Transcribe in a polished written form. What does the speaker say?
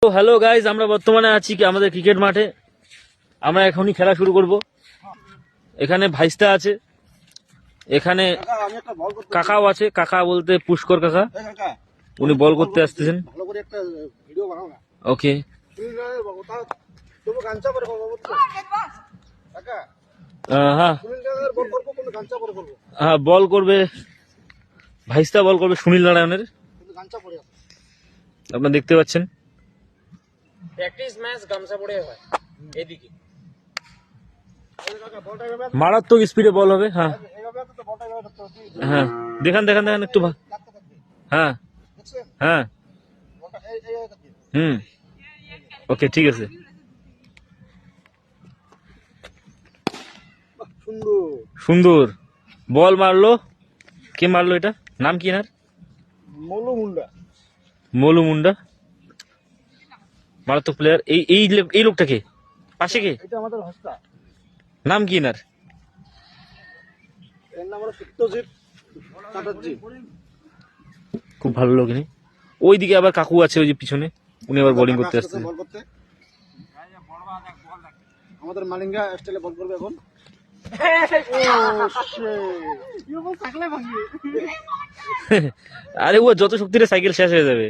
তো hello guys, আমরা বর্তমানে আছি কি আমাদের ক্রিকেট মাঠে। আমরা এখনই খেলা শুরু করব। এখানে ভাইস্তা আছে, এখানে কাকাও আছে। কাকা বলতে পুষ্কর কাকা, উনি বল করতে আসতেছেন। ওকে, হ্যাঁ হ্যাঁ, বল করবে ভাইস্তা, বল করবে সুনীল নারায়ণের। আপনারা দেখতে পাচ্ছেন প্র্যাকটিস ম্যাচ গামছা পড়ে হয় এদিকে। মারাত্মক স্পিডে বল হবে। হ্যাঁ হ্যাঁ, দেখান দেখান দেখান একটু। হ্যাঁ হ্যাঁ, হুম, ওকে, ঠিক আছে। সুন্দর বল মারলো। কে মারলো এটা? নাম কি এনার? মলু মুন্ডা, মারাত্মক প্লেয়ার। এই এই এই লোকটা কে? পাশে কে? এটা আমাদের হস্তা। নাম কি এনার? এর নাম হলো সত্যজিৎ চ্যাটার্জি। খুব ভালো লোক ইনি। ওইদিকে আবার কাকু আছে, ওই যে পিছনে, উনি আবার বোলিং করতে আসছে। বল করতে আমাদের মালিঙ্গা স্টাইলে বল করবে এখন। আরে ও যত শক্তিতে সাইকেল শেষ হয়ে যাবে।